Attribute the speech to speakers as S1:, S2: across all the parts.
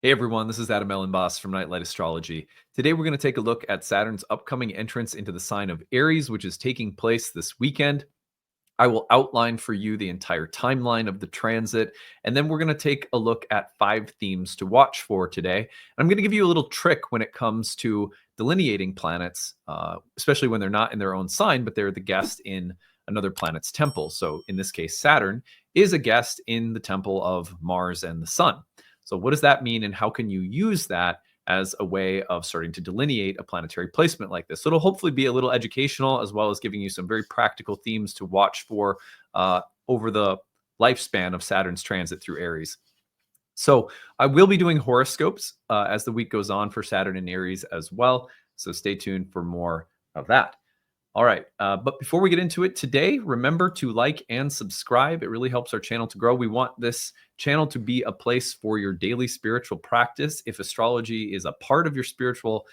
S1: Hey everyone, this is Elenbaas from Nightlight Astrology. Today we're going to take a look at Saturn's upcoming entrance into the sign of Aries, which is taking place this weekend. I will outline for you the entire timeline of the transit, and then we're going to take a look at 5 themes to watch for today. And I'm going to give you a little trick when it comes to delineating planets, especially when they're not in their own sign, but they're the guest in another planet's temple. So in this case, Saturn is a guest in the temple of Mars and the Sun. So what does that mean, and how can you use that as a way of starting to delineate a planetary placement like this? So it'll hopefully be a little educational, as well as giving you some very practical themes to watch for over the lifespan of Saturn's transit through Aries. So I will be doing horoscopes as the week goes on for Saturn and Aries as well. So stay tuned for more of that. All right. But before we get into it today, remember to like and subscribe. It really helps our channel to grow. We want this channel to be a place for your daily spiritual practice. If astrology is a part of your spiritual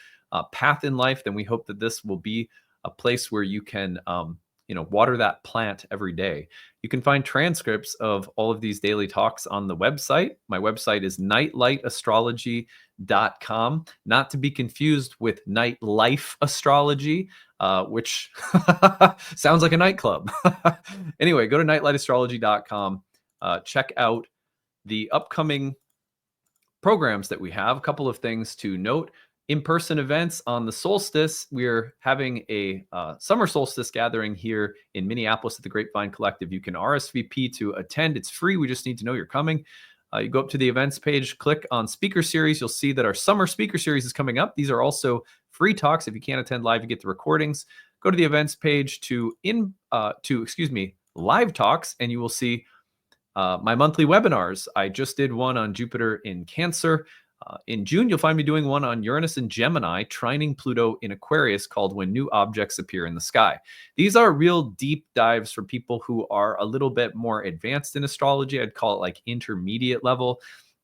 S1: path in life, then we hope that this will be a place where you can water that plant every day. You can find transcripts of all of these daily talks on the website. My website is nightlightastrology.com, not to be confused with Nightlife Astrology, which sounds like a nightclub. Anyway, go to nightlightastrology.com. Check out the upcoming programs that we have. A couple of things to note. In-person events on the solstice. We're having a summer solstice gathering here in Minneapolis at the Grapevine Collective. You can RSVP to attend. It's free. We just need to know you're coming. You go up to the events page, click on speaker series. You'll see that our summer speaker series is coming up. These are also free talks. If you can't attend live, you get the recordings. Go to the events page to live talks, and you will see my monthly webinars. I just did one on Jupiter in Cancer. In June, you'll find me doing one on Uranus and Gemini, trining Pluto in Aquarius, called When New Objects Appear in the Sky. These are real deep dives for people who are a little bit more advanced in astrology. I'd call it like intermediate level.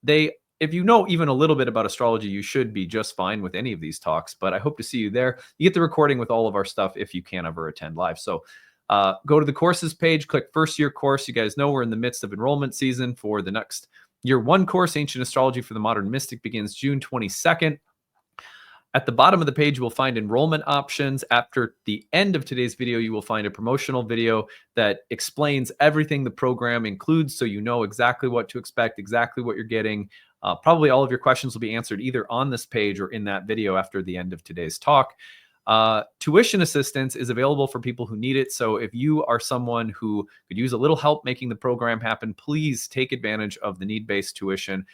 S1: If you know even a little bit about astrology, you should be just fine with any of these talks, but I hope to see you there. You get the recording with all of our stuff if you can't ever attend live. So go to the courses page, click first year course. You guys know we're in the midst of enrollment season for the next Year 1 course, Ancient Astrology for the Modern Mystic, begins June 22nd. At the bottom of the page, you will find enrollment options. After the end of today's video, you will find a promotional video that explains everything the program includes, so you know exactly what to expect, exactly what you're getting. Probably all of your questions will be answered either on this page or in that video after the end of today's talk. Tuition assistance is available for people who need it. So if you are someone who could use a little help making the program happen, please take advantage of the need-based tuition.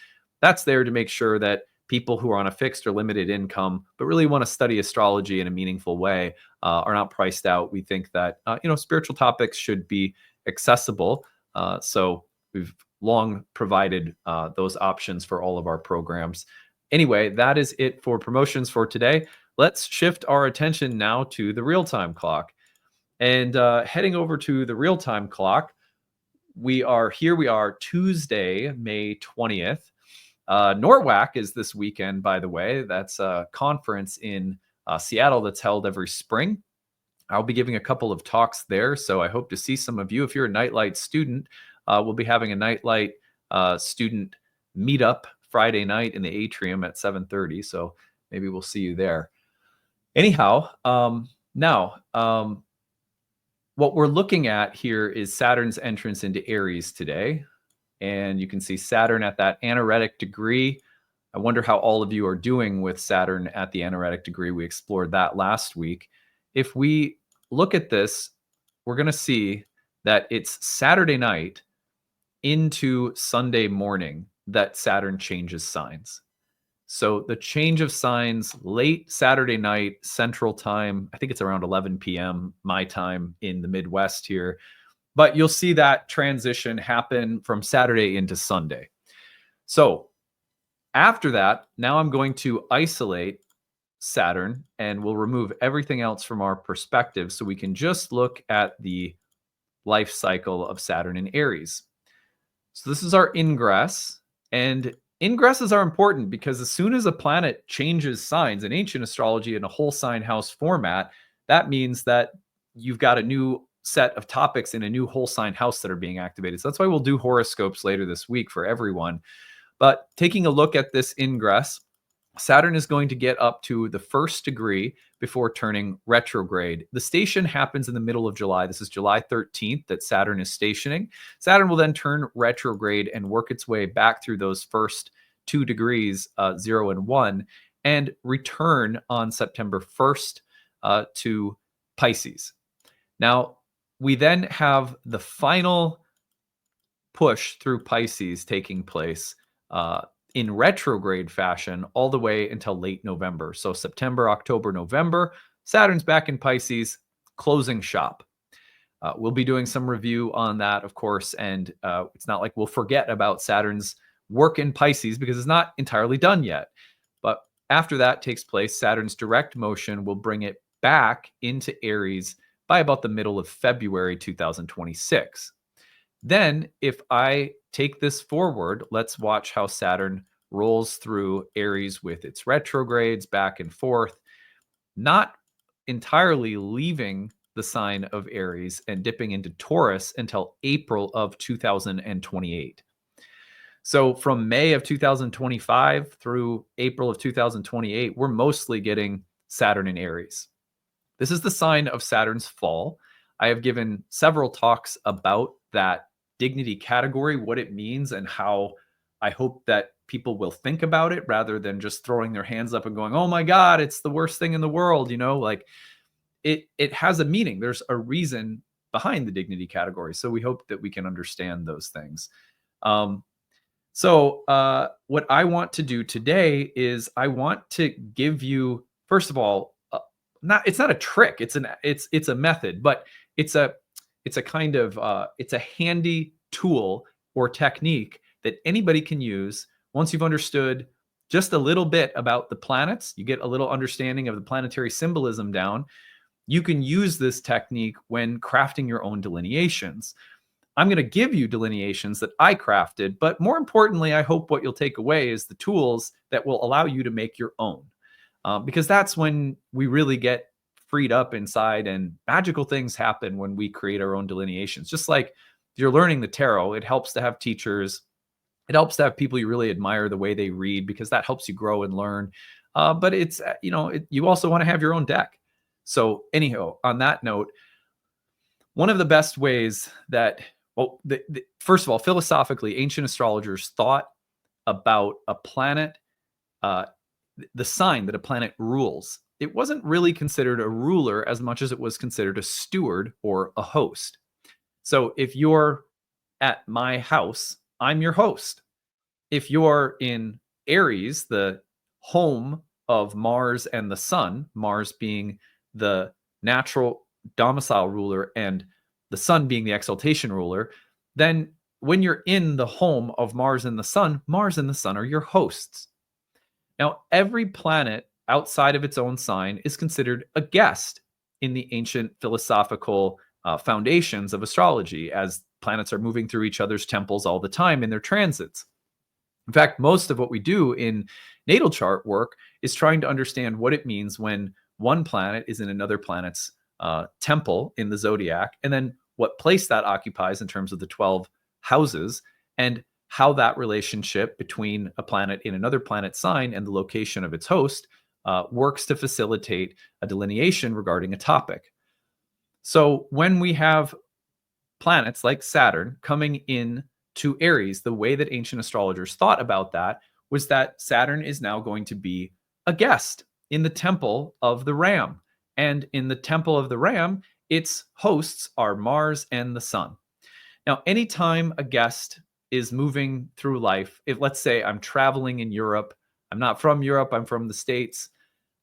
S1: That's there to make sure that people who are on a fixed or limited income, but really want to study astrology in a meaningful way, are not priced out. We think that, spiritual topics should be accessible. So we've long provided those options for all of our programs. Anyway, that is it for promotions for today. Let's shift our attention now to the real-time clock. And heading over to the real-time clock, we are Tuesday, May 20th. NORWAC is this weekend, by the way. That's a conference in Seattle that's held every spring. I'll be giving a couple of talks there, so I hope to see some of you. If you're a Nightlight student, we'll be having a Nightlight student meetup Friday night in the atrium at 7:30, so maybe we'll see you there. Anyhow, what we're looking at here is Saturn's entrance into Aries today. And you can see Saturn at that anaretic degree. I wonder how all of you are doing with Saturn at the anaretic degree. We explored that last week. If we look at this, we're going to see that it's Saturday night into Sunday morning that Saturn changes signs. So the change of signs late Saturday night, Central Time, I think it's around 11 p.m. my time in the Midwest here. But you'll see that transition happen from Saturday into Sunday. So after that, now I'm going to isolate Saturn and we'll remove everything else from our perspective so we can just look at the life cycle of Saturn in Aries. So this is our ingress, and ingresses are important because as soon as a planet changes signs in ancient astrology in a whole sign house format, that means that you've got a new set of topics in a new whole sign house that are being activated. So that's why we'll do horoscopes later this week for everyone. But taking a look at this ingress, Saturn is going to get up to the 1st degree before turning retrograde. The station happens in the middle of July. This is July 13th that Saturn is stationing. Saturn will then turn retrograde and work its way back through those first 2 degrees, 0 and 1, and return on September 1st to Pisces. Now, we then have the final push through Pisces taking place in retrograde fashion all the way until late November. So September, October, November, Saturn's back in Pisces, closing shop. We'll be doing some review on that, of course, and it's not like we'll forget about Saturn's work in Pisces because it's not entirely done yet. But after that takes place, Saturn's direct motion will bring it back into Aries by about the middle of February 2026. Then, if I take this forward, let's watch how Saturn rolls through Aries with its retrogrades back and forth, not entirely leaving the sign of Aries and dipping into Taurus until April of 2028. So from May of 2025 through April of 2028, we're mostly getting Saturn in Aries. This is the sign of Saturn's fall. I have given several talks about that dignity category, what it means, and how I hope that people will think about it rather than just throwing their hands up and going, oh my God, it's the worst thing in the world. You know, like it has a meaning. There's a reason behind the dignity category. So we hope that we can understand those things. So what I want to do today is I want to give you, first of all, it's not a trick. It's a method, but it's a kind of it's a handy tool or technique that anybody can use once you've understood just a little bit about the planets. You get a little understanding of the planetary symbolism down. You can use this technique when crafting your own delineations. I'm going to give you delineations that I crafted, but more importantly, I hope what you'll take away is the tools that will allow you to make your own. Because that's when we really get freed up inside and magical things happen when we create our own delineations. Just like you're learning the tarot, it helps to have teachers. It helps to have people you really admire the way they read, because that helps you grow and learn. But it's, you also want to have your own deck. So anyhow, on that note, one of the best ways that, first of all, philosophically, ancient astrologers thought about a planet, the sign that a planet rules. It wasn't really considered a ruler as much as it was considered a steward or a host. So if you're at my house, I'm your host. If you're in Aries, the home of Mars and the Sun, Mars being the natural domicile ruler and the Sun being the exaltation ruler, then when you're in the home of Mars and the Sun are your hosts. Now, every planet outside of its own sign is considered a guest in the ancient philosophical foundations of astrology, as planets are moving through each other's temples all the time in their transits. In fact, most of what we do in natal chart work is trying to understand what it means when one planet is in another planet's temple in the zodiac, and then what place that occupies in terms of the 12 houses, and how that relationship between a planet in another planet sign and the location of its host works to facilitate a delineation regarding a topic. So when we have planets like Saturn coming in to Aries, the way that ancient astrologers thought about that was that Saturn is now going to be a guest in the temple of the Ram. And in the temple of the Ram, its hosts are Mars and the Sun. Now, anytime a guest is moving through life, if let's say I'm traveling in Europe, I'm not from Europe, I'm from the States,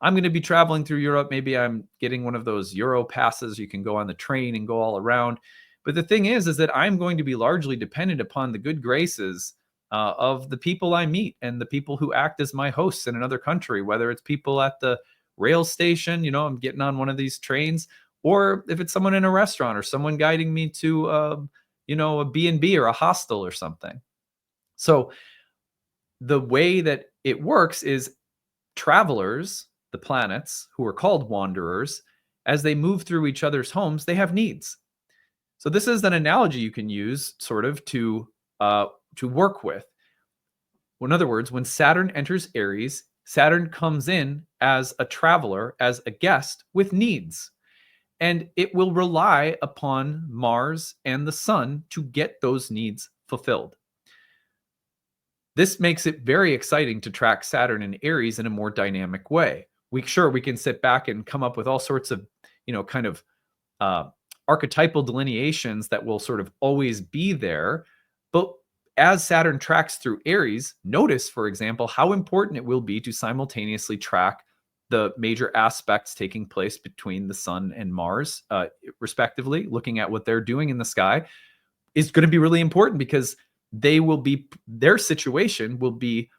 S1: I'm going to be traveling through Europe. Maybe I'm getting one of those Euro passes. You can go on the train and go all around. But the thing is that I'm going to be largely dependent upon the good graces of the people I meet and the people who act as my hosts in another country, whether it's people at the rail station, I'm getting on one of these trains, or if it's someone in a restaurant or someone guiding me to, a B&B or a hostel or something. So the way that it works is travelers, the planets, who are called wanderers, as they move through each other's homes, they have needs. So this is an analogy you can use sort of to work with. in other words, when Saturn enters Aries, Saturn comes in as a traveler, as a guest with needs. And it will rely upon Mars and the sun to get those needs fulfilled. This makes it very exciting to track Saturn in Aries in a more dynamic way. We can sit back and come up with all sorts of, kind of archetypal delineations that will sort of always be there. But as Saturn tracks through Aries, notice, for example, how important it will be to simultaneously track the major aspects taking place between the sun and Mars, respectively. Looking at what they're doing in the sky is going to be really important, because their situation will be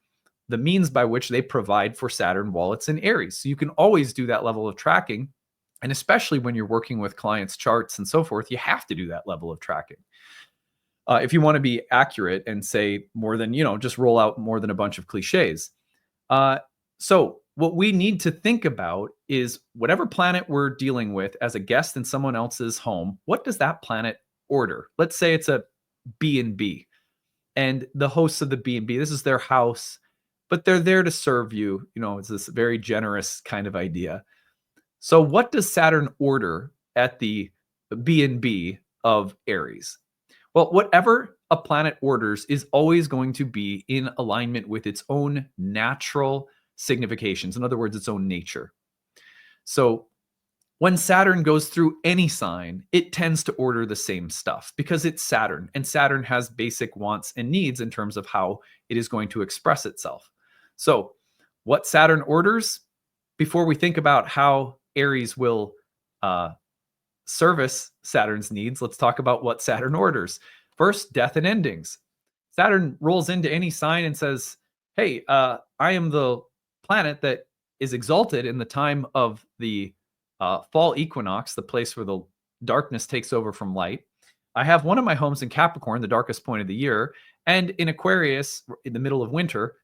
S1: the means by which they provide for Saturn while it's in Aries. So you can always do that level of tracking. And especially when you're working with clients' charts and so forth, you have to do that level of tracking. If you want to be accurate and say more than, just roll out more than a bunch of cliches. So what we need to think about is whatever planet we're dealing with as a guest in someone else's home, what does that planet order? Let's say it's a B&B, and the hosts of the B&B, this is their house, but they're there to serve you. It's this very generous kind of idea. So what does Saturn order at the B&B of Aries? Well, whatever a planet orders is always going to be in alignment with its own natural significations. In other words, its own nature. So when Saturn goes through any sign, it tends to order the same stuff because it's Saturn, and Saturn has basic wants and needs in terms of how it is going to express itself. So what Saturn orders, before we think about how Aries will service Saturn's needs, let's talk about what Saturn orders. First, death and endings. Saturn rolls into any sign and says, hey, I am the planet that is exalted in the time of the fall equinox, the place where the darkness takes over from light. I have one of my homes in Capricorn, the darkest point of the year, and in Aquarius in the middle of winter.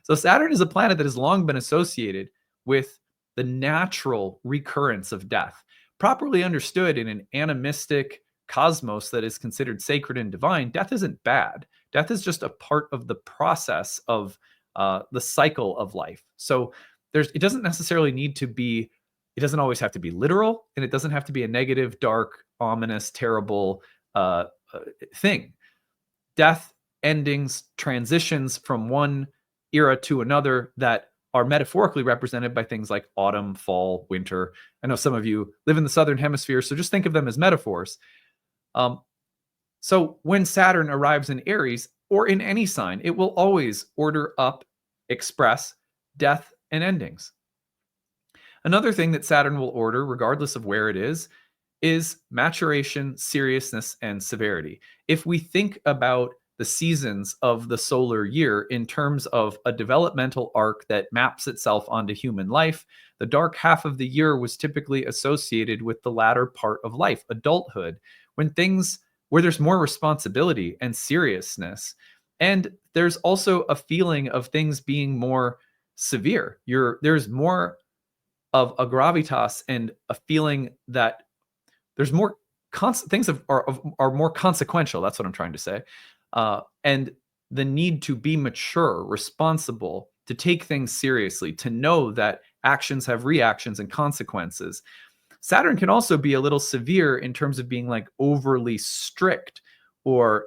S1: So Saturn is a planet that has long been associated with the natural recurrence of death. Properly understood in an animistic cosmos that is considered sacred and divine, death isn't bad. Death is just a part of the process of the cycle of life. So it doesn't necessarily need to be, it doesn't always have to be literal, and it doesn't have to be a negative, dark, ominous, terrible thing. Death, endings, transitions from one era to another that are metaphorically represented by things like autumn, fall, winter. I know some of you live in the southern hemisphere, so just think of them as metaphors. So when Saturn arrives in Aries or in any sign, it will always order up, express death and endings. Another thing that Saturn will order, regardless of where it is maturation, seriousness, and severity. If we think about the seasons of the solar year in terms of a developmental arc that maps itself onto human life, the dark half of the year was typically associated with the latter part of life, adulthood, where there's more responsibility and seriousness. And there's also a feeling of things being more severe. There's more of a gravitas and a feeling that there's more things are more consequential. That's what I'm trying to say. And the need to be mature, responsible, to take things seriously, to know that actions have reactions and consequences. Saturn can also be a little severe in terms of being like overly strict, or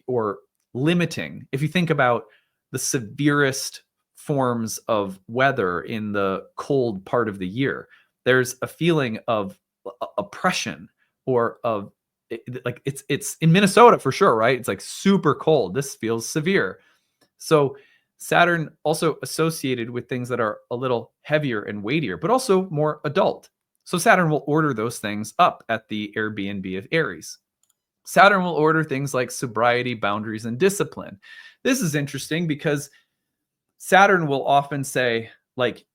S1: or limiting. If you think about the severest forms of weather in the cold part of the year, there's a feeling of oppression, or of like it's in Minnesota for sure, right? It's like super cold. This feels severe. So Saturn also associated with things that are a little heavier and weightier, but also more adult. So Saturn will order those things up at the Airbnb of Aries. Saturn will order things like sobriety, boundaries, and discipline. This is interesting because Saturn will often say, like,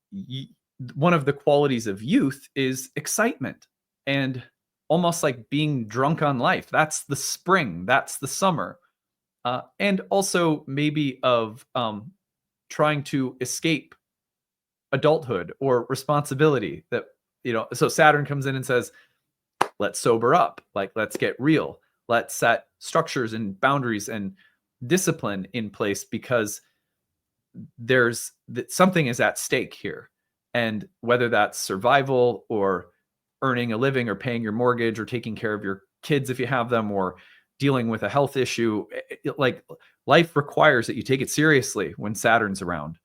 S1: one of the qualities of youth is excitement and almost like being drunk on life. That's the spring, that's the summer. And also maybe of trying to escape adulthood or responsibility. So Saturn comes in and says, let's sober up, like, let's get real. Let's set structures and boundaries and discipline in place, because something is at stake here. And whether that's survival or earning a living or paying your mortgage or taking care of your kids if you have them or dealing with a health issue, like life requires that you take it seriously when Saturn's around.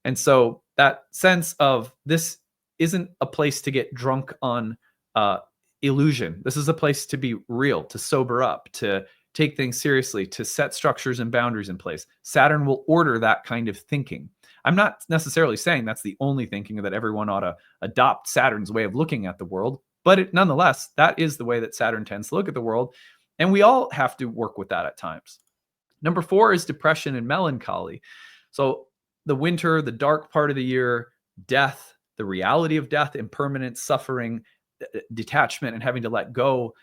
S1: And so that sense of this isn't a place to get drunk on illusion. This is a place to be real, to sober up, to take things seriously, to set structures and boundaries in place. Saturn will order that kind of thinking. I'm not necessarily saying that's the only thinking, or that everyone ought to adopt Saturn's way of looking at the world, but nonetheless, that is the way that Saturn tends to look at the world. And we all have to work with that at times. Number 4 is depression and melancholy. So the winter, the dark part of the year, death, the reality of death, impermanence, suffering, detachment, and having to let go.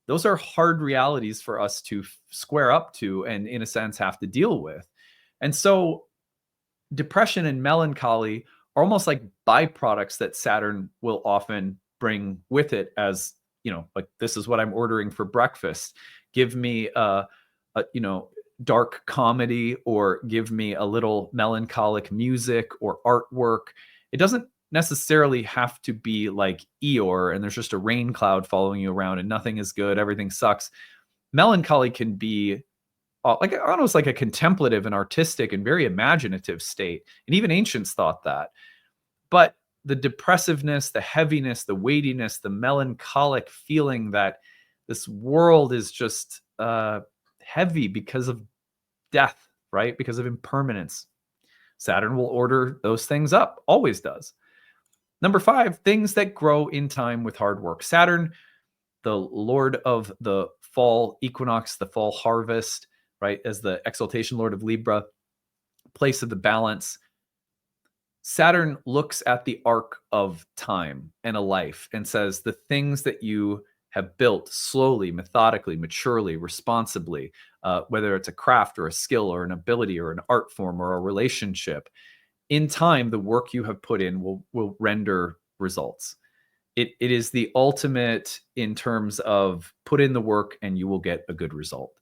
S1: Those are hard realities for us to square up to and, in a sense, have to deal with. And so depression and melancholy are almost like byproducts that Saturn will often bring with it, as, like, this is what I'm ordering for breakfast. Give me a dark comedy, or give me a little melancholic music or artwork. It doesn't necessarily have to be like Eeyore and there's just a rain cloud following you around and nothing is good, everything sucks. Melancholy can be like almost like a contemplative and artistic and very imaginative state. And even ancients thought that. But the depressiveness, the heaviness, the weightiness, the melancholic feeling that this world is just heavy because of death, right? Because of impermanence. Saturn will order those things up, always does. Number 5, things that grow in time with hard work. Saturn, the lord of the fall equinox, the fall harvest, right? As the exaltation lord of Libra, place of the balance. Saturn looks at the arc of time and a life and says, the things that you have built slowly, methodically, maturely, responsibly, whether it's a craft or a skill or an ability or an art form or a relationship, in time, the work you have put in will render results. It is the ultimate in terms of put in the work and you will get a good result.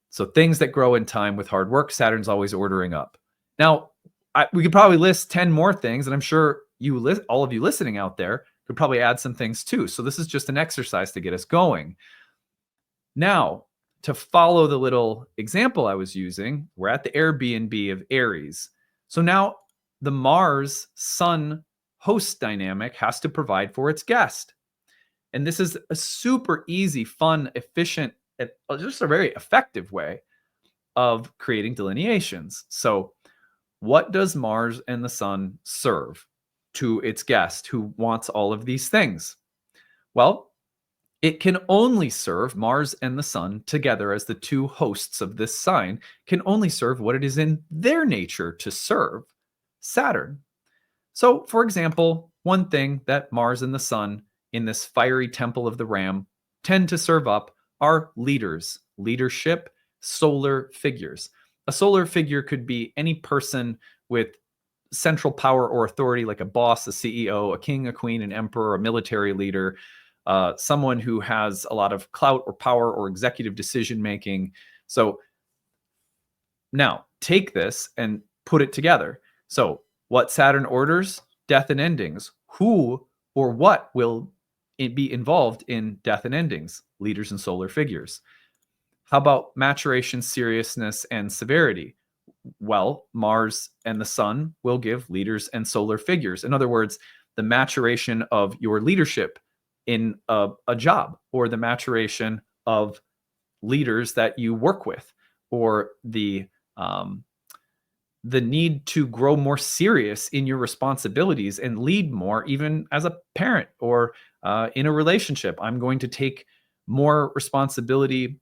S1: So things that grow in time with hard work, Saturn's always ordering up. Now, we could probably list 10 more things, and I'm sure all of you listening out there could probably add some things too. So this is just an exercise to get us going. Now, to follow the little example I was using, we're at the Airbnb of Aries. So now the Mars-Sun host dynamic has to provide for its guest. And this is a super easy, fun, efficient, just a very effective way of creating delineations. So what does Mars and the Sun serve to its guest who wants all of these things? Well, it can only serve Mars and the Sun together as the two hosts of this sign, can only serve what it is in their nature to serve, Saturn. So, for example, one thing that Mars and the Sun in this fiery temple of the Ram tend to serve up are leaders, leadership, solar figures. A solar figure could be any person with central power or authority, like a boss, a CEO, a king, a queen, an emperor, a military leader, someone who has a lot of clout or power or executive decision making. So now take this and put it together. So what Saturn orders? Death and endings. Who or what will be involved in death and endings? Leaders and solar figures. How about maturation, seriousness, and severity? Well, Mars and the Sun will give leaders and solar figures. In other words, the maturation of your leadership in a job, or the maturation of leaders that you work with, or the need to grow more serious in your responsibilities and lead more, even as a parent or in a relationship. I'm going to take more responsibility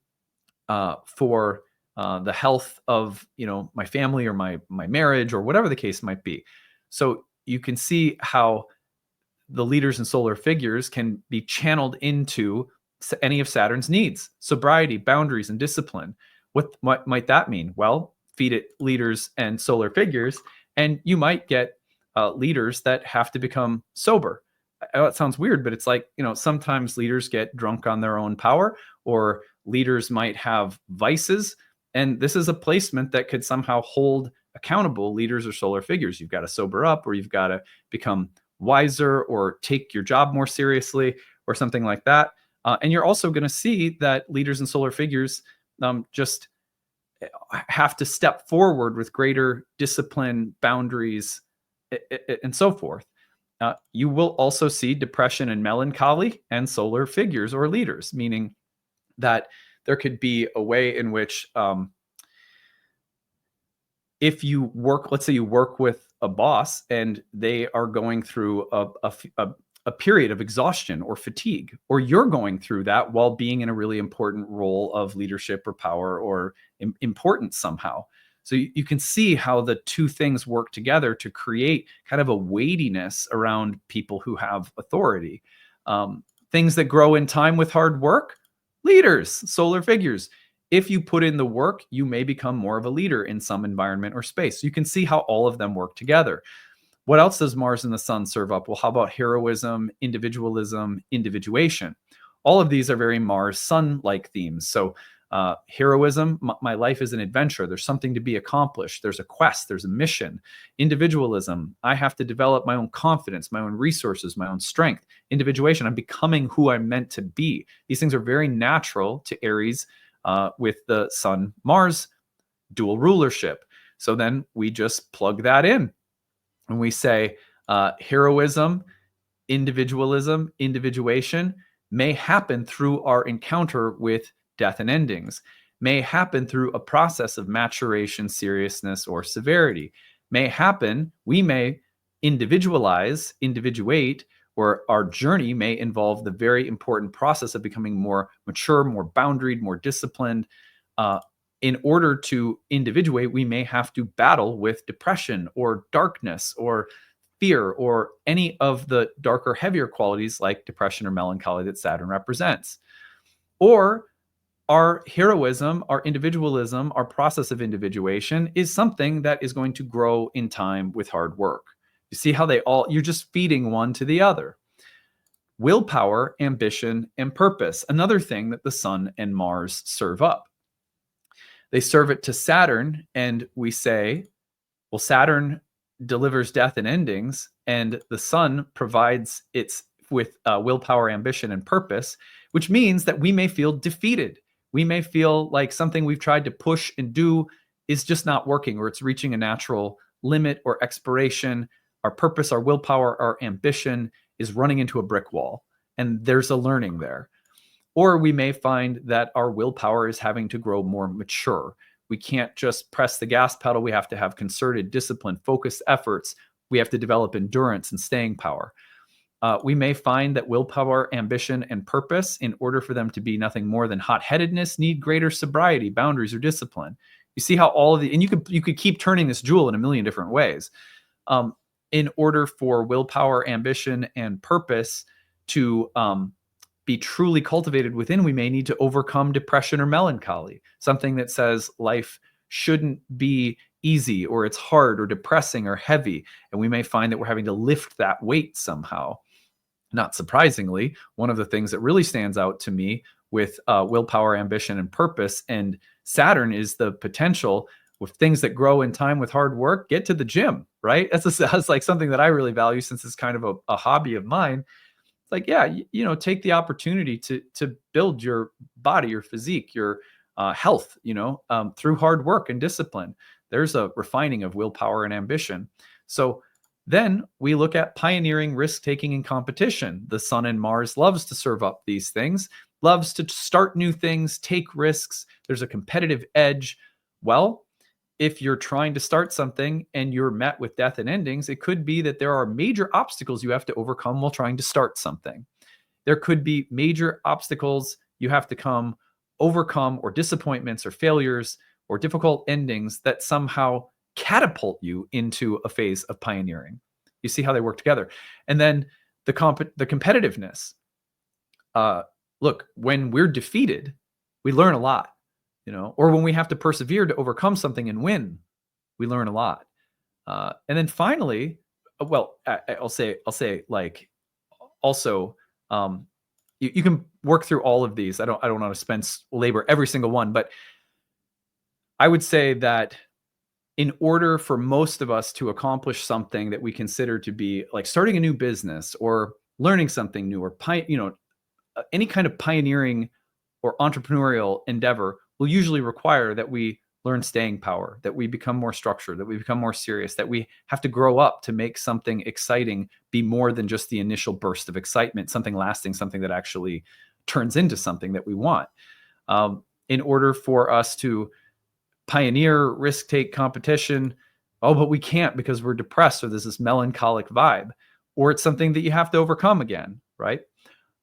S1: for the health of my family or my marriage or whatever the case might be. So you can see how the leaders and solar figures can be channeled into any of Saturn's needs: sobriety, boundaries, and discipline. What might that mean? Well, feed it leaders and solar figures, and you might get leaders that have to become sober. I know it sounds weird, but it's like, sometimes leaders get drunk on their own power, or leaders might have vices. And this is a placement that could somehow hold accountable, leaders are solar figures. You've got to sober up, or you've got to become wiser, or take your job more seriously, or something like that. And you're also going to see that leaders and solar figures just have to step forward with greater discipline, boundaries, and so forth. You will also see depression and melancholy and solar figures or leaders, meaning that there could be a way in which if you work, let's say you work with a boss and they are going through a period of exhaustion or fatigue, or you're going through that while being in a really important role of leadership or power or importance somehow. So you can see how the two things work together to create kind of a weightiness around people who have authority. Things that grow in time with hard work, leaders, solar figures. If you put in the work, you may become more of a leader in some environment or space. So you can see how all of them work together. What else does Mars and the Sun serve up? Well, how about heroism, individualism, individuation? All of these are very Mars-Sun-like themes. So heroism, my life is an adventure. There's something to be accomplished. There's a quest. There's a mission. Individualism, I have to develop my own confidence, my own resources, my own strength. Individuation, I'm becoming who I'm meant to be. These things are very natural to Aries with the Sun-Mars dual rulership. So then we just plug that in. And we say heroism, individualism, individuation may happen through our encounter with death and endings, may happen through a process of maturation, seriousness, or severity, may happen, we may individualize, individuate, or our journey may involve the very important process of becoming more mature, more boundaried, more disciplined. In order to individuate, we may have to battle with depression or darkness or fear or any of the darker, heavier qualities like depression or melancholy that Saturn represents. Or our heroism, our individualism, our process of individuation is something that is going to grow in time with hard work. You see how you're just feeding one to the other. Willpower, ambition, and purpose, another thing that the Sun and Mars serve up. They serve it to Saturn, and we say, well, Saturn delivers death and endings, and the Sun provides its with willpower, ambition, and purpose, which means that we may feel defeated. We may feel like something we've tried to push and do is just not working, or it's reaching a natural limit or expiration. Our purpose, our willpower, our ambition is running into a brick wall, and there's a learning there. Or we may find that our willpower is having to grow more mature. We can't just press the gas pedal. We have to have concerted, disciplined, focused efforts. We have to develop endurance and staying power. We may find that willpower, ambition, and purpose, in order for them to be nothing more than hot-headedness, need greater sobriety, boundaries, or discipline. You see how all of the, and you could keep turning this jewel in a million different ways. In order for willpower, ambition, and purpose to be truly cultivated within, we may need to overcome depression or melancholy, something that says life shouldn't be easy, or it's hard or depressing or heavy. And we may find that we're having to lift that weight somehow. Not surprisingly, one of the things that really stands out to me with willpower, ambition, and purpose and Saturn is the potential with things that grow in time with hard work, get to the gym, right? That's like something that I really value, since it's kind of a hobby of mine. Like, yeah, take the opportunity to build your body, your physique, your health, through hard work and discipline. There's a refining of willpower and ambition. So then we look at pioneering, risk-taking, and competition. The Sun and Mars loves to serve up these things, loves to start new things, take risks. There's a competitive edge. Well, if you're trying to start something and you're met with death and endings, it could be that there are major obstacles you have to overcome while trying to start something. There could be major obstacles you have to overcome, or disappointments or failures or difficult endings that somehow catapult you into a phase of pioneering. You see how they work together. And then the competitiveness. Look, when we're defeated, we learn a lot. Or when we have to persevere to overcome something and win, we learn a lot. And then finally, well, I'll say like also, you can work through all of these. I don't want to labor every single one, but I would say that in order for most of us to accomplish something that we consider to be like starting a new business or learning something new or any kind of pioneering or entrepreneurial endeavor will usually require that we learn staying power, that we become more structured, that we become more serious, that we have to grow up to make something exciting be more than just the initial burst of excitement, something lasting, something that actually turns into something that we want. In order for us to pioneer, risk take competition, oh, but we can't because we're depressed, or there's this melancholic vibe, or it's something that you have to overcome again, right?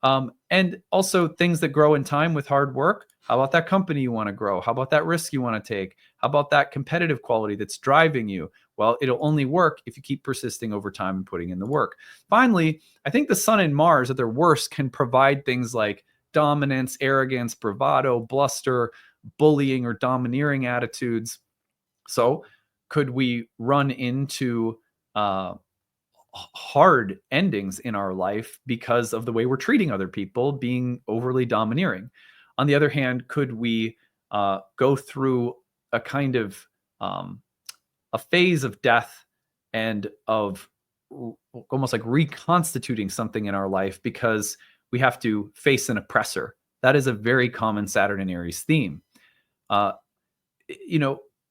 S1: And also things that grow in time with hard work. How about that company you want to grow? How about that risk you want to take? How about that competitive quality that's driving you? Well, it'll only work if you keep persisting over time and putting in the work. Finally, I think the Sun and Mars at their worst can provide things like dominance, arrogance, bravado, bluster, bullying, or domineering attitudes. So could we run into hard endings in our life because of the way we're treating other people, being overly domineering? On the other hand, could we go through a kind of a phase of death and of almost like reconstituting something in our life because we have to face an oppressor? That is a very common Saturn and Aries theme. A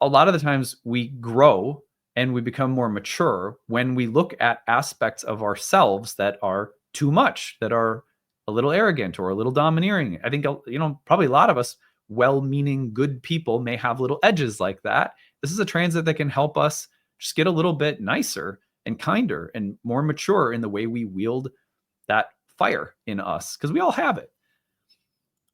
S1: lot of the times we grow and we become more mature when we look at aspects of ourselves that are too much, that are a little arrogant or a little domineering. I think, probably a lot of us well-meaning good people may have little edges like that. This is a transit that can help us just get a little bit nicer and kinder and more mature in the way we wield that fire in us, because we all have it.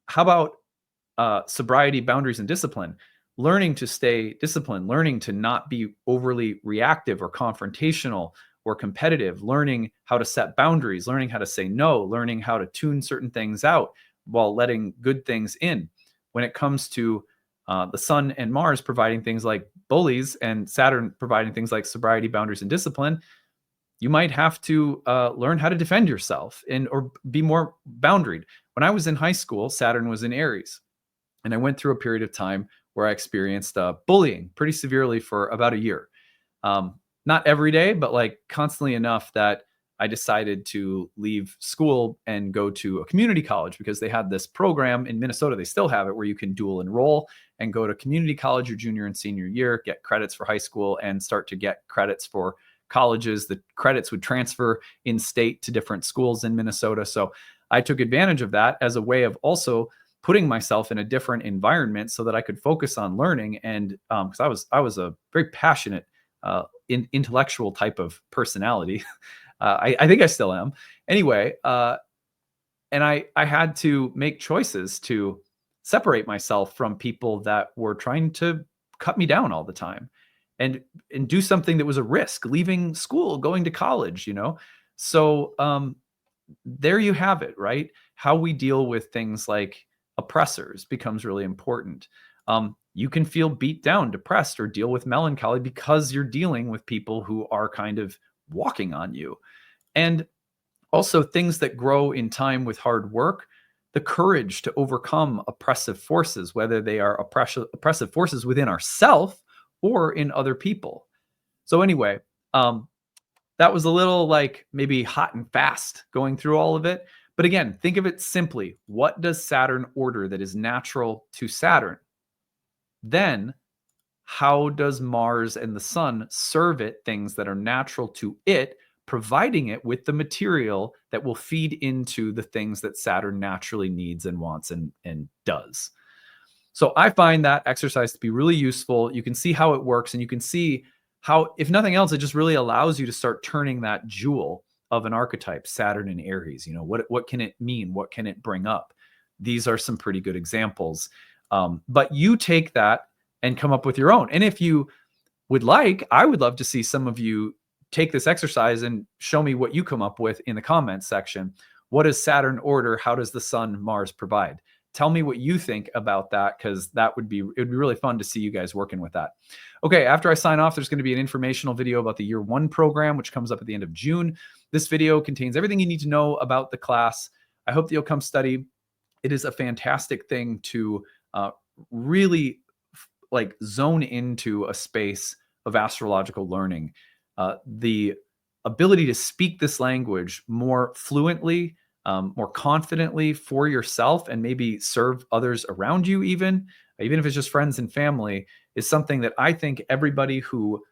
S1: How about sobriety, boundaries, and discipline? Learning to stay disciplined, learning to not be overly reactive or confrontational or competitive, learning how to set boundaries, learning how to say no, learning how to tune certain things out while letting good things in. When it comes to the Sun and Mars providing things like bullies and Saturn providing things like sobriety, boundaries, and discipline, you might have to learn how to defend yourself or be more boundaried. When I was in high school, Saturn was in Aries, and I went through a period of time where I experienced bullying pretty severely for about a year. Not every day, but like constantly enough that I decided to leave school and go to a community college, because they had this program in Minnesota. They still have it, where you can dual enroll and go to community college your junior and senior year, get credits for high school, and start to get credits for colleges. The credits would transfer in state to different schools in Minnesota. So I took advantage of that as a way of also putting myself in a different environment so that I could focus on learning. And because I was a very passionate, intellectual type of personality. I think I still am. Anyway, and I had to make choices to separate myself from people that were trying to cut me down all the time, and do something that was a risk, leaving school, going to college, So there you have it, right? How we deal with things like oppressors becomes really important. You can feel beat down, depressed, or deal with melancholy because you're dealing with people who are kind of walking on you. And also things that grow in time with hard work, the courage to overcome oppressive forces, whether they are oppressive forces within ourselves or in other people. So anyway, that was a little like maybe hot and fast going through all of it. But again, think of it simply. What does Saturn order that is natural to Saturn? Then how does Mars and the Sun serve it things that are natural to it, providing it with the material that will feed into the things that Saturn naturally needs and wants and does? So I find that exercise to be really useful. You can see how it works, and you can see how, if nothing else, it just really allows you to start turning that jewel of an archetype, Saturn and Aries. What can it mean? What can it bring up? These are some pretty good examples. But you take that and come up with your own. And if you would like, I would love to see some of you take this exercise and show me what you come up with in the comments section. What does Saturn order? How does the Sun, Mars provide? Tell me what you think about that, because it would be really fun to see you guys working with that. Okay, after I sign off, there's going to be an informational video about the Year 1 program, which comes up at the end of June. This video contains everything you need to know about the class. I hope that you'll come study. It is a fantastic thing to really like zone into a space of astrological learning. The ability to speak this language more fluently, more confidently for yourself, and maybe serve others around you, even if it's just friends and family, is something that I think everybody who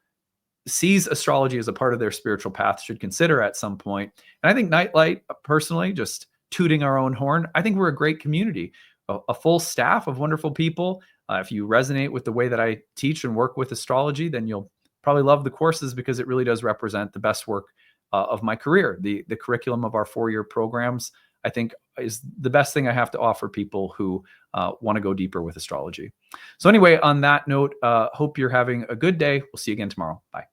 S1: sees astrology as a part of their spiritual path should consider at some point. And I think Nightlight, personally, just tooting our own horn, I think we're a great community, a full staff of wonderful people. If you resonate with the way that I teach and work with astrology, then you'll probably love the courses, because it really does represent the best work of my career. The curriculum of our 4-year programs, I think, is the best thing I have to offer people who want to go deeper with astrology. So anyway, on that note, hope you're having a good day. We'll see you again tomorrow. Bye.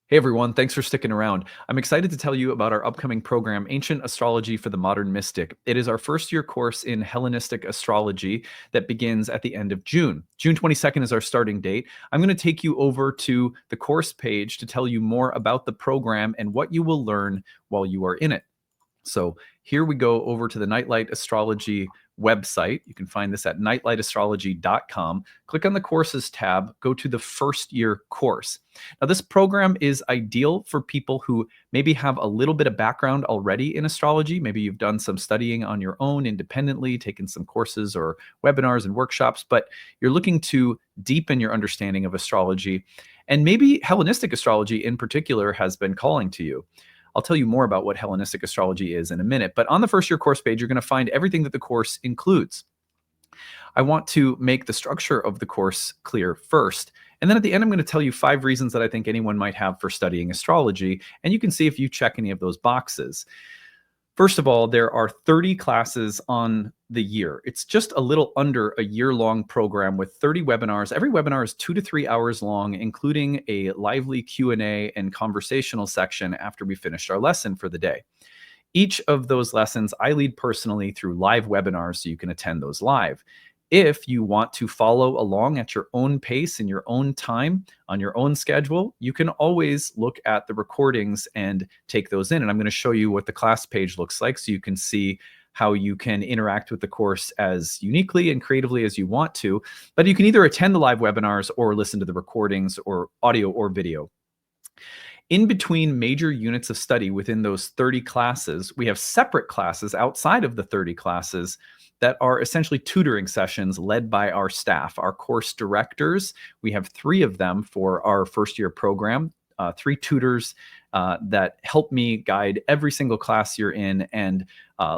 S1: Hey everyone, thanks for sticking around. I'm excited to tell you about our upcoming program, Ancient Astrology for the Modern Mystic. It is our first-year course in Hellenistic astrology that begins at the end of June. June 22nd is our starting date. I'm going to take you over to the course page to tell you more about the program and what you will learn while you are in it. So here we go over to the Nightlight Astrology website. You can find this at nightlightastrology.com. Click on the courses tab, go to the first year course. Now, this program is ideal for people who maybe have a little bit of background already in astrology. Maybe you've done some studying on your own independently, taken some courses or webinars and workshops, but you're looking to deepen your understanding of astrology. And maybe Hellenistic astrology in particular has been calling to you. I'll tell you more about what Hellenistic astrology is in a minute, but on the first year course page, you're going to find everything that the course includes. I want to make the structure of the course clear first, and then at the end, I'm going to tell you 5 reasons that I think anyone might have for studying astrology, and you can see if you check any of those boxes. First of all, there are 30 classes on the year. It's just a little under a year-long program with 30 webinars. Every webinar is 2 to 3 hours long, including a lively Q&A and conversational section after we finished our lesson for the day. Each of those lessons I lead personally through live webinars, so you can attend those live. If you want to follow along at your own pace in your own time on your own schedule, you can always look at the recordings and take those in. And I'm going to show you what the class page looks like so you can see how you can interact with the course as uniquely and creatively as you want to. But you can either attend the live webinars or listen to the recordings, or audio or video. In between major units of study within those 30 classes, we have separate classes outside of the 30 classes that are essentially tutoring sessions led by our staff, our course directors. We have 3 of them for our first year program, 3 tutors that help me guide every single class you're in and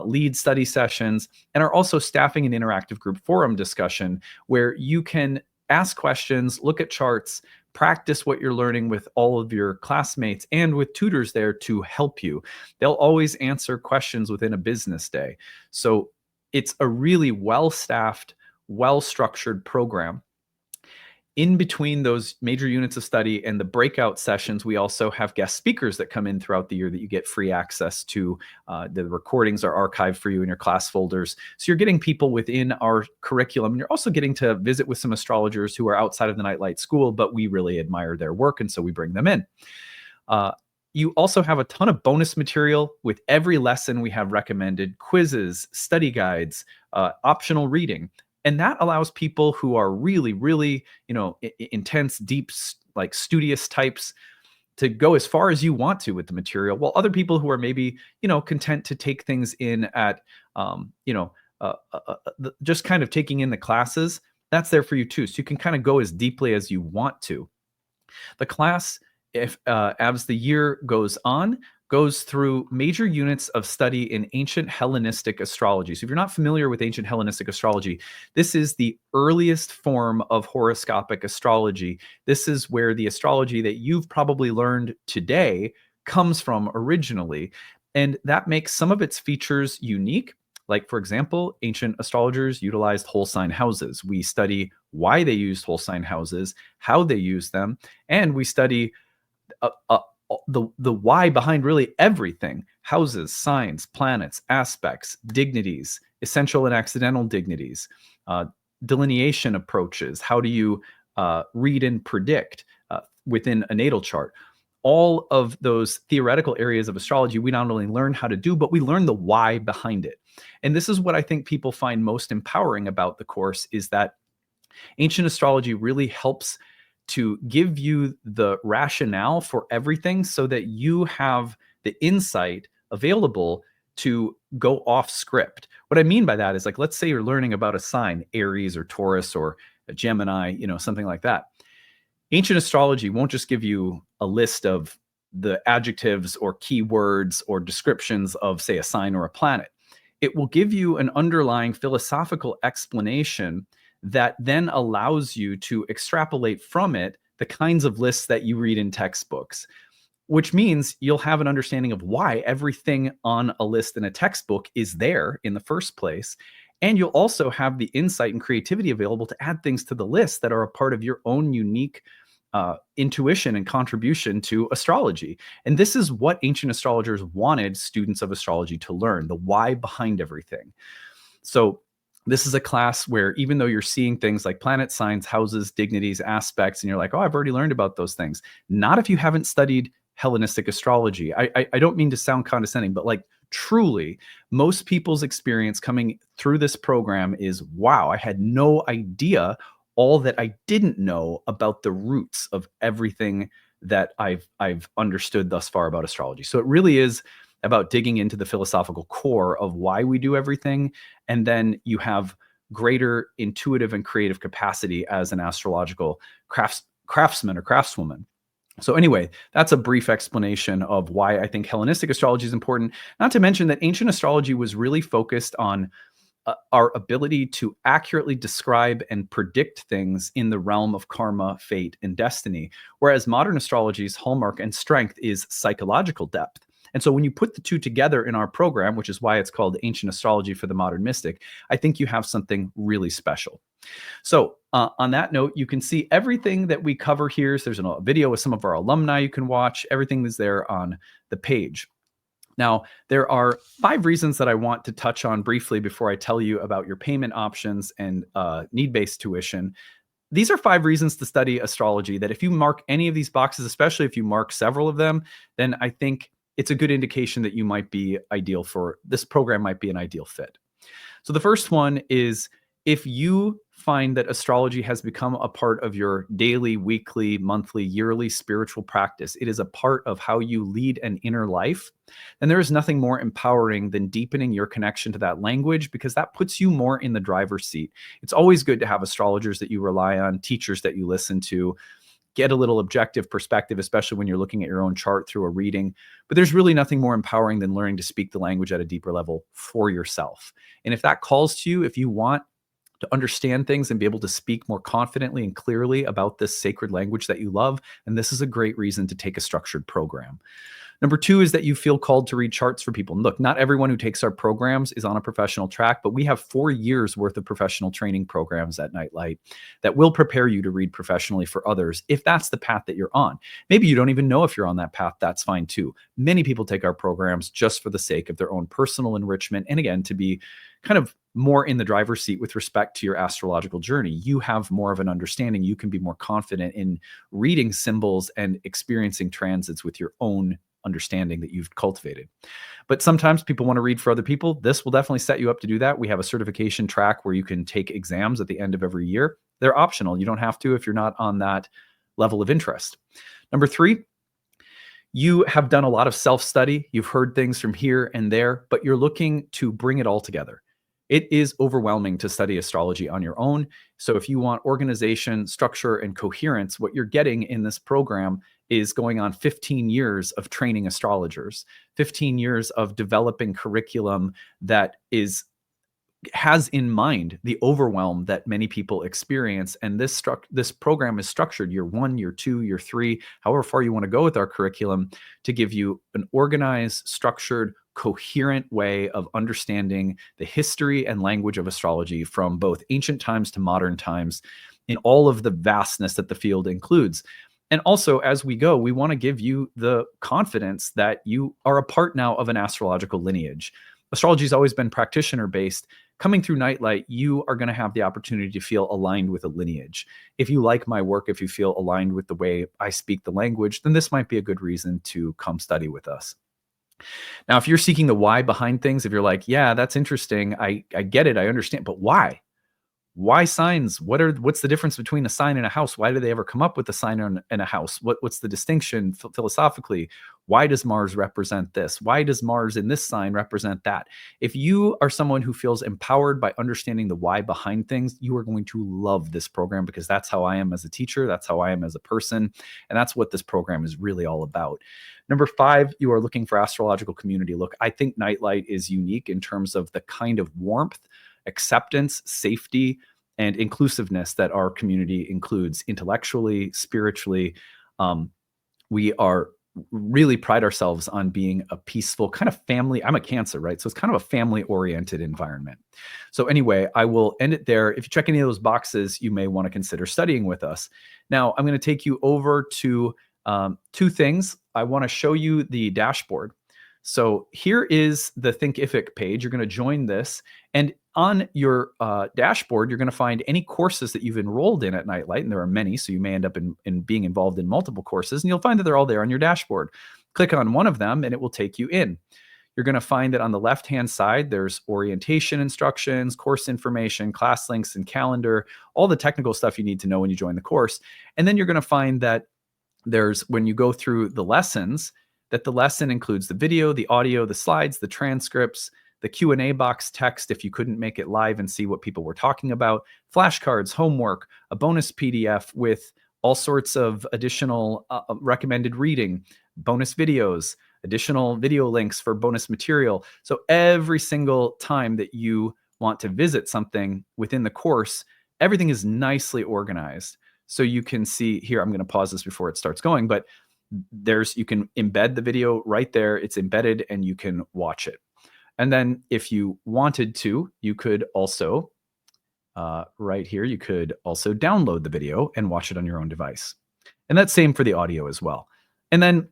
S1: lead study sessions, and are also staffing an interactive group forum discussion where you can ask questions, look at charts, practice what you're learning with all of your classmates and with tutors there to help you. They'll always answer questions within a business day. So it's a really well-staffed, well-structured program. In between those major units of study and the breakout sessions, we also have guest speakers that come in throughout the year that you get free access to. The recordings are archived for you in your class folders. So you're getting people within our curriculum. And you're also getting to visit with some astrologers who are outside of the Nightlight School, but we really admire their work, and so we bring them in. You also have a ton of bonus material. With every lesson, we have recommended quizzes, study guides, optional reading. And that allows people who are really, really, intense, deep, like studious types to go as far as you want to with the material, while other people who are maybe, content to take things in at, just kind of taking in the classes, that's there for you too. So you can kind of go as deeply as you want to. The class, as the year goes on, goes through major units of study in ancient Hellenistic astrology. So if you're not familiar with ancient Hellenistic astrology, this is the earliest form of horoscopic astrology. This is where the astrology that you've probably learned today comes from originally. And that makes some of its features unique. Like, for example, ancient astrologers utilized whole sign houses. We study why they used whole sign houses, how they used them, and we study the why behind really everything: houses, signs, planets, aspects, dignities, essential and accidental dignities, delineation approaches. How do you read and predict within a natal chart? All of those theoretical areas of astrology, we not only learn how to do, but we learn the why behind it. And this is what I think people find most empowering about the course, is that ancient astrology really helps to give you the rationale for everything so that you have the insight available to go off script. What I mean by that is, like, let's say you're learning about a sign, Aries or Taurus or a Gemini, something like that. Ancient astrology won't just give you a list of the adjectives or keywords or descriptions of, say, a sign or a planet. It will give you an underlying philosophical explanation that then allows you to extrapolate from it the kinds of lists that you read in textbooks, which means you'll have an understanding of why everything on a list in a textbook is there in the first place. And you'll also have the insight and creativity available to add things to the list that are a part of your own unique intuition and contribution to astrology. And this is what ancient astrologers wanted students of astrology to learn, the why behind everything. So this is a class where, even though you're seeing things like planet signs, houses, dignities, aspects, and you're like, oh, I've already learned about those things. Not if you haven't studied Hellenistic astrology. I don't mean to sound condescending, but like, truly, most people's experience coming through this program is, wow, I had no idea all that I didn't know about the roots of everything that I've understood thus far about astrology. So it really is about digging into the philosophical core of why we do everything. And then you have greater intuitive and creative capacity as an astrological craftsman or craftswoman. So anyway, that's a brief explanation of why I think Hellenistic astrology is important. Not to mention that ancient astrology was really focused on our ability to accurately describe and predict things in the realm of karma, fate, and destiny, whereas modern astrology's hallmark and strength is psychological depth. And so when you put the two together in our program, which is why it's called Ancient Astrology for the Modern Mystic, I think you have something really special. So on that note, you can see everything that we cover here. So there's a video with some of our alumni you can watch. Everything is there on the page. Now, there are 5 reasons that I want to touch on briefly before I tell you about your payment options and need-based tuition. These are 5 reasons to study astrology that if you mark any of these boxes, especially if you mark several of them, then I think it's a good indication that you might be ideal for this program, might be an ideal fit. So the first one is, if you find that astrology has become a part of your daily, weekly, monthly, yearly spiritual practice, it is a part of how you lead an inner life, then there is nothing more empowering than deepening your connection to that language, because that puts you more in the driver's seat. It's always good to have astrologers that you rely on, teachers that you listen to, get a little objective perspective, especially when you're looking at your own chart through a reading. But there's really nothing more empowering than learning to speak the language at a deeper level for yourself. And if that calls to you, if you want to understand things and be able to speak more confidently and clearly about this sacred language that you love, and this is a great reason to take a structured program. Number 2 is that you feel called to read charts for people. And look, not everyone who takes our programs is on a professional track, but we have 4 years worth of professional training programs at Nightlight that will prepare you to read professionally for others if that's the path that you're on. Maybe you don't even know if you're on that path. That's fine too. Many people take our programs just for the sake of their own personal enrichment, and again, to be kind of more in the driver's seat with respect to your astrological journey. You have more of an understanding. You can be more confident in reading symbols and experiencing transits with your own understanding that you've cultivated. But sometimes people want to read for other people. This will definitely set you up to do that. We have a certification track where you can take exams at the end of every year. They're optional. You don't have to if you're not on that level of interest. Number 3, you have done a lot of self-study. You've heard things from here and there, but you're looking to bring it all together. It is overwhelming to study astrology on your own. So if you want organization, structure, and coherence, what you're getting in this program is going on 15 years of training astrologers, 15 years of developing curriculum that has in mind the overwhelm that many people experience. And this program is structured year 1, year 2, year 3, however far you want to go with our curriculum, to give you an organized, structured, coherent way of understanding the history and language of astrology from both ancient times to modern times, in all of the vastness that the field includes. And also, as we go, we want to give you the confidence that you are a part now of an astrological lineage. Astrology has always been practitioner-based. Coming through Nightlight, you are going to have the opportunity to feel aligned with a lineage. If you like my work, if you feel aligned with the way I speak the language, then this might be a good reason to come study with us. Now, if you're seeking the why behind things, if you're like, yeah, that's interesting, I get it, I understand, but why? Why signs? What's the difference between a sign and a house? Why do they ever come up with a sign and a house? What's the distinction philosophically? Why does Mars represent this? Why does Mars in this sign represent that? If you are someone who feels empowered by understanding the why behind things, you are going to love this program, because that's how I am as a teacher. That's how I am as a person. And that's what this program is really all about. Number 5, you are looking for astrological community. Look, I think Nightlight is unique in terms of the kind of warmth, acceptance, safety, and inclusiveness that our community includes intellectually, spiritually. We are really pride ourselves on being a peaceful kind of family. I'm a Cancer, right? So it's kind of a family-oriented environment. So anyway, I will end it there. If you check any of those boxes, you may want to consider studying with us. Now, I'm going to take you over to 2 things. I want to show you the dashboard. So here is the Thinkific page. You're going to join this. And on your dashboard, you're going to find any courses that you've enrolled in at Nightlight. And there are many, so you may end up in being involved in multiple courses. And you'll find that they're all there on your dashboard. Click on one of them, and it will take you in. You're going to find that on the left-hand side, there's orientation instructions, course information, class links, and calendar, all the technical stuff you need to know when you join the course. And then you're going to find that there's, when you go through the lessons, that the lesson includes the video, the audio, the slides, the transcripts, the Q&A box text if you couldn't make it live and see what people were talking about, flashcards, homework, a bonus PDF with all sorts of additional recommended reading, bonus videos, additional video links for bonus material. So every single time that you want to visit something within the course, everything is nicely organized. So you can see here, I'm going to pause this before it starts going, but you can embed the video right there. It's embedded and you can watch it. And then if you wanted to, you could also, right here, you could also download the video and watch it on your own device. And that's same for the audio as well. And then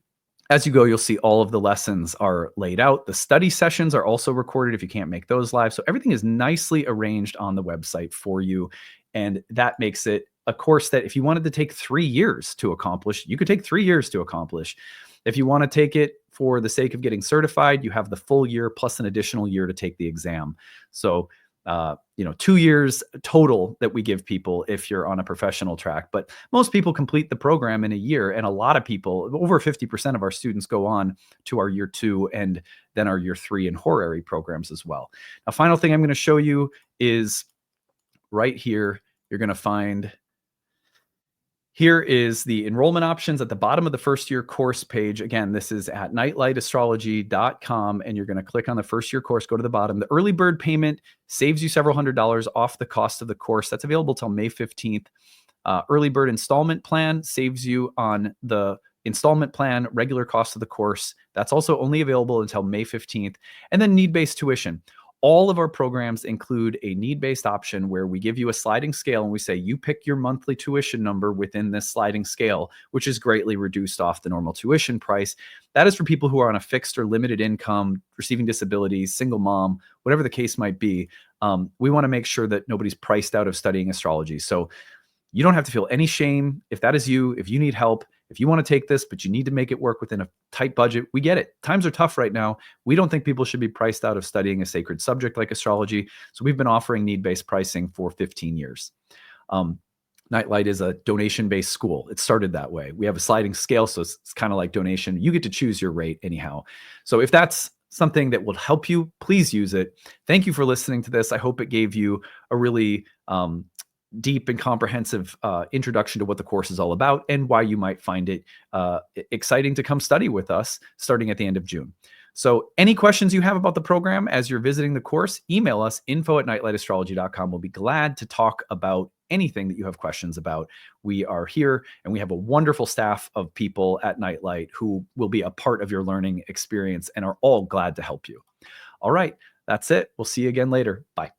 S1: as you go, you'll see all of the lessons are laid out. The study sessions are also recorded if you can't make those live. So everything is nicely arranged on the website for you. And that makes it a course that if you wanted to take 3 years to accomplish, you could take 3 years to accomplish. If you want to take it for the sake of getting certified, you have the full year plus an additional year to take the exam. So, 2 years total that we give people if you're on a professional track. But most people complete the program in a year. And a lot of people, over 50% of our students, go on to our year 2 and then our year 3 and horary programs as well. Now, final thing I'm going to show you is right here. You're going to find, here is the enrollment options at the bottom of the first year course page. Again, this is at nightlightastrology.com, and you're going to click on the first year course, go to the bottom. The early bird payment saves you several $100s off the cost of the course. That's available till May 15th. Early bird installment plan saves you on the installment plan, regular cost of the course. That's also only available until May 15th. And then need-based tuition. All of our programs include a need-based option where we give you a sliding scale and we say, you pick your monthly tuition number within this sliding scale, which is greatly reduced off the normal tuition price. That is for people who are on a fixed or limited income, receiving disabilities, single mom, whatever the case might be. We want to make sure that nobody's priced out of studying astrology. So you don't have to feel any shame. If that is you, if you need help, if you want to take this, but you need to make it work within a tight budget, we get it. Times are tough right now. We don't think people should be priced out of studying a sacred subject like astrology. So we've been offering need-based pricing for 15 years. Nightlight is a donation-based school. It started that way. We have a sliding scale, so it's kind of like donation. You get to choose your rate anyhow. So if that's something that will help you, please use it. Thank you for listening to this. I hope it gave you a really deep and comprehensive introduction to what the course is all about and why you might find it exciting to come study with us starting at the end of June. So any questions you have about the program as you're visiting the course, email us, info@nightlightastrology.com. We'll be glad to talk about anything that you have questions about. We are here and we have a wonderful staff of people at Nightlight who will be a part of your learning experience and are all glad to help you. All right, that's it. We'll see you again later. Bye.